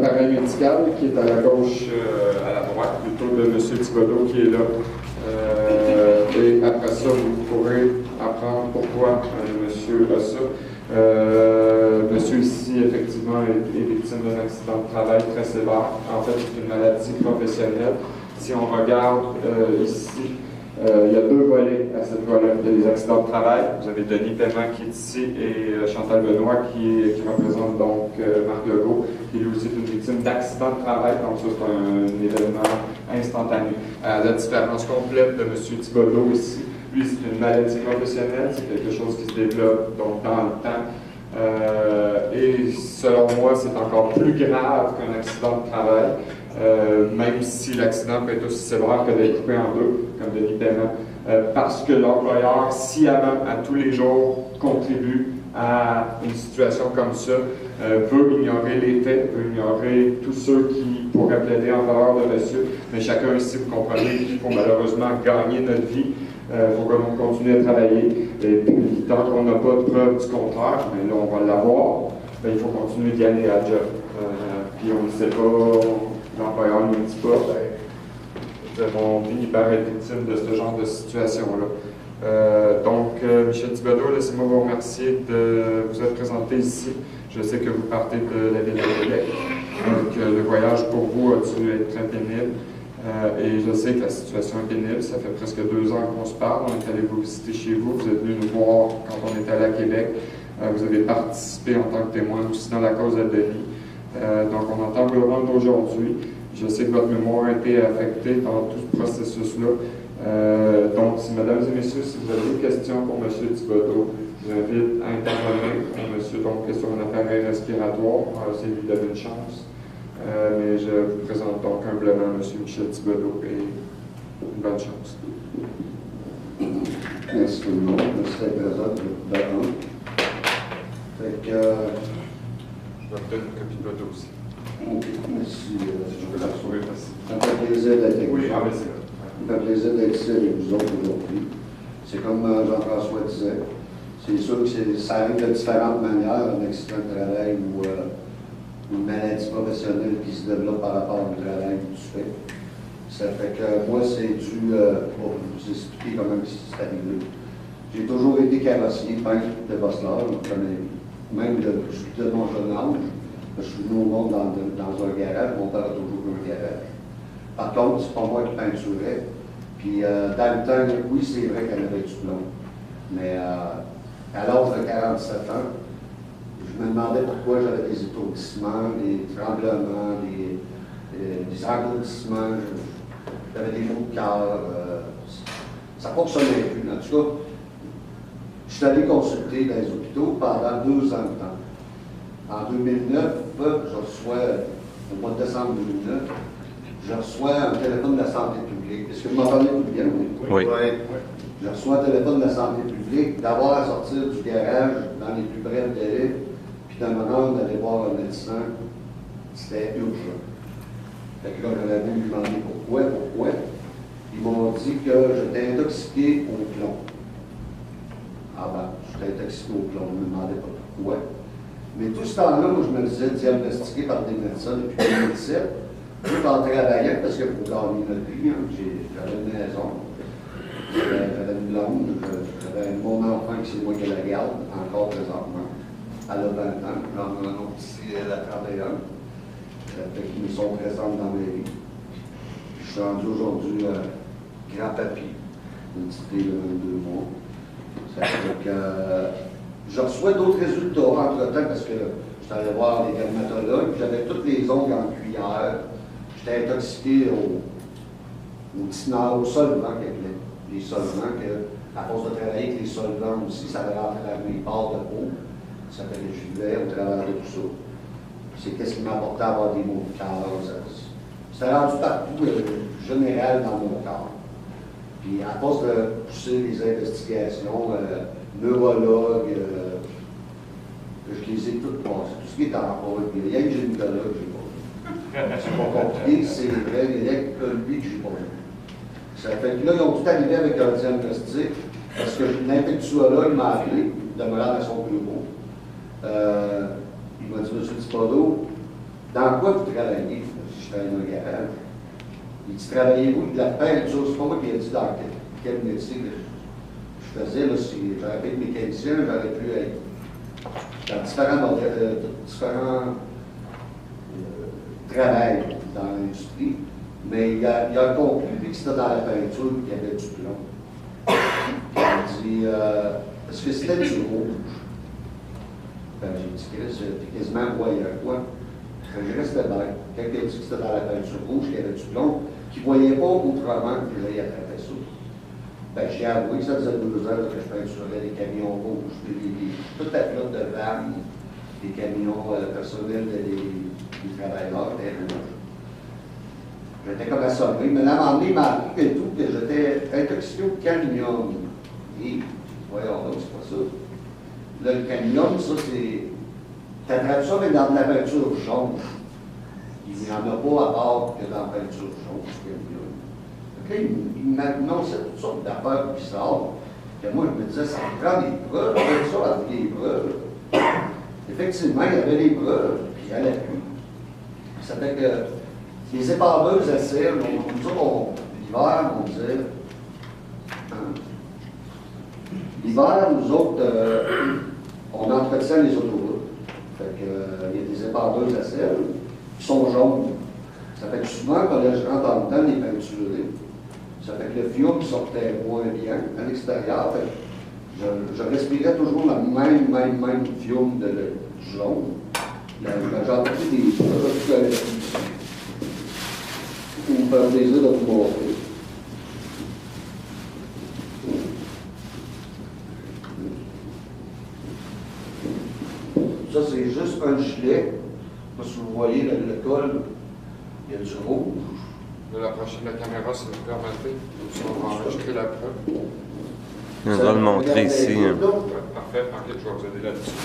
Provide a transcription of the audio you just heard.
l'appareil médical qui est à la gauche, à la droite plutôt de M. Thibodeau qui est là. Et après ça, vous pourrez apprendre pourquoi M. a ça. Monsieur ici, effectivement, est victime d'un accident de travail très sévère. En fait, c'est une maladie professionnelle. Si on regarde ici, il y a deux volets à cette volet. Il y a les accidents de travail. Vous avez Denis Paiement qui est ici et Chantal Benoît qui représente donc Marc Legault, qui lui aussi est une victime d'accident de travail. Donc ça, c'est un événement instantané. La différence complète de M. Thibodeau ici, lui, c'est une maladie professionnelle. C'est quelque chose qui se développe donc dans le temps. Et selon moi, c'est encore plus grave qu'un accident de travail. Même si l'accident peut être aussi sévère que d'être coupé en deux, comme Denis Paiement, parce que l'employeur, sciemment, à tous les jours, contribue à une situation comme ça, veut ignorer les faits, veut ignorer tous ceux qui pourraient plaider en faveur de monsieur. Mais chacun ici, vous comprenez qu'il faut malheureusement gagner notre vie. Il faut que l'on continue à travailler. Et puis, tant qu'on n'a pas de preuve du contraire, mais là, on va l'avoir, ben, il faut continuer d'y aller à la job. Puis on ne sait pas. L'employeur ne nous dit pas, ben, on finit par être victime de ce genre de situation-là. Donc, Michel Thibodeau, laissez-moi vous remercier de vous être présenté ici. Je sais que vous partez de la ville de Québec. Donc, le voyage pour vous a dû être très pénible. Et je sais que la situation est pénible. Ça fait presque 2 ans qu'on se parle. On est allé vous visiter chez vous. Vous êtes venu nous voir quand on est allé à Québec. Vous avez participé en tant que témoin aussi dans la cause de Denis. Donc, on entend le rendre aujourd'hui. Je sais que votre mémoire a été affectée dans tout ce processus-là. Donc, mesdames et messieurs, si vous avez des questions pour M. Thibodeau, je vous invite à intervenir. Monsieur, donc, sur un appareil respiratoire, on va essayer de lui donner une chance. Mais je vous présente donc humblement M. Michel Thibodeau et une bonne chance. Merci tout le monde. Merci d'être présent de 1. Fait que. Je vais vous donner une copie de votre dossier. Merci. Je peux la retrouver facile. Ça me fait plaisir d'être avec vous. Oui, ah, mais c'est là. Ça me fait plaisir d'être ici avec vous autres aujourd'hui. C'est comme Jean-François disait. C'est sûr que ça arrive de différentes manières, un accident de travail ou une maladie professionnelle qui se développe par rapport au travail que tu fais. Ça fait que moi, c'est dû pour vous expliquer comment c'est arrivé. J'ai toujours été carrossier, peintre de Bosselard, même de mon jeune âge. Je suis venu au monde dans un garage, mon père a toujours eu un garage. Par contre, c'est pas moi qui peinturais. Puis dans le temps, oui, c'est vrai qu'elle avait du plomb. Mais à l'âge de 47 ans, je me demandais pourquoi j'avais des étourdissements, des tremblements, des engourdissements, j'avais des maux de cœur. Ça ne fonctionnait plus. En tout cas, je suis allé consulter dans les hôpitaux pendant 2 ans de temps. En 2009, je reçois, au mois de décembre 2009, je reçois un téléphone de la santé publique. Est-ce que vous m'entendez tout bien? Oui. Je reçois un téléphone de la santé publique d'avoir à sortir du garage dans les plus brefs délais, puis de me rendre d'aller voir un médecin. C'était urgent. Fait que là, j'avais voulu lui demander pourquoi. Ils m'ont dit que j'étais intoxiqué au plomb. Ah ben, j'étais intoxiqué au plomb, je ne me demandais pas pourquoi. Mais tout ce temps-là, moi, je me disais diagnostiqué par des médecins depuis 2017, tout en travaillant, parce que pour gagner notre vie, hein, j'avais une maison, j'avais une blonde, j'avais mon enfant qui c'est moi qui la garde, encore présentement. Elle a 20 ans, j'en ai un autre ici, elle a 31. Fait qu'ils me sont présents dans ma vie. Je suis rendu aujourd'hui grand-papy, une petite fille de 22 mois. Ça fait que je reçois d'autres résultats entre-temps parce que je suis allé voir les dermatologues, j'avais toutes les ongles en cuillère, j'étais intoxiqué au solvant, les solvants, que, à force de travailler avec les solvants aussi, ça avait rentré dans mes pores de peau, ça fait que je vivais au travers de tout ça. C'est qu'est-ce qui m'apportait à avoir des maux de cœur, c'était rendu partout général dans mon corps. Puis à force de pousser les investigations, neurologues, je les ai toutes passées. Tout ce qui est en rapport avec les liens gynécologues, je n'ai pas vu. C'est pas compliqué, c'est vrai, les liens que lui que j'ai pas vu. Ça fait que là, ils ont tout arrivé avec un diagnostic, parce que l'infectiologue m'a appelé, de me rendre à son bureau. Il m'a dit, M. Thibodeau, dans quoi vous travaillez? Je travaille dans un garage. Il dit, travaillez-vous de la peinture? C'est pas moi qui ai dit dans quel métier je faisais. Là, si j'aurais pu être mécanicien, j'aurais pu être dans différents travails dans l'industrie. Mais il a conclu que c'était dans la peinture qu'il y avait du plomb. Il dit, est-ce que c'était du rouge? Ben, j'ai dit, Chris, t'es quasiment voyant quoi? Je restais bête. Quand il a dit que c'était dans la peinture rouge, qu'il y avait du plomb, qu'il ne voyait pas autrement que là, il attrapait ça. Ben, j'ai avoué que ça faisait 2 heures que je peinturais des camions rouges, toute la flotte de vannes, des camions personnels des travailleurs étaient rouges. J'étais comme assommé. Mais là, à un moment donné, il m'a appris que tout, que j'étais intoxiqué au cadmium. Et, voyons donc, c'est pas ça. Là, le cadmium, ça, c'est. T'attrapes ça, mais dans de la peinture jaune. Il n'y en a pas à part que dans la peinture jaune, du cadmium. Donc là, il m'annonçait toutes sortes d'affaires bizarres. Et moi, je me disais, ça me prend des preuves, je fais ça avec des preuves. Effectivement, il y avait des preuves, puis il n'y allait plus. Ça fait que les épandeuses à cire, l'hiver, on disait. L'hiver, nous autres, on entretient les autoroutes. Fait que, il y a des épandeuses à cire qui sont jaunes. Ça fait que souvent, quand je rentre en dedans, les peinturés, ça fait que le fiume sortait moins bien à l'extérieur. Je respirais toujours le même fiume de jaune. J'ai entendu des choses pour me faire plaisir de vous montrer. Ça, c'est juste un gilet. Parce que vous voyez le col, il y a du rouge. De l'approcher de la caméra, si vous permettez. On va enregistrer la preuve. On va le montrer ici. Parfait, ok, je vais vous aider là-dessus.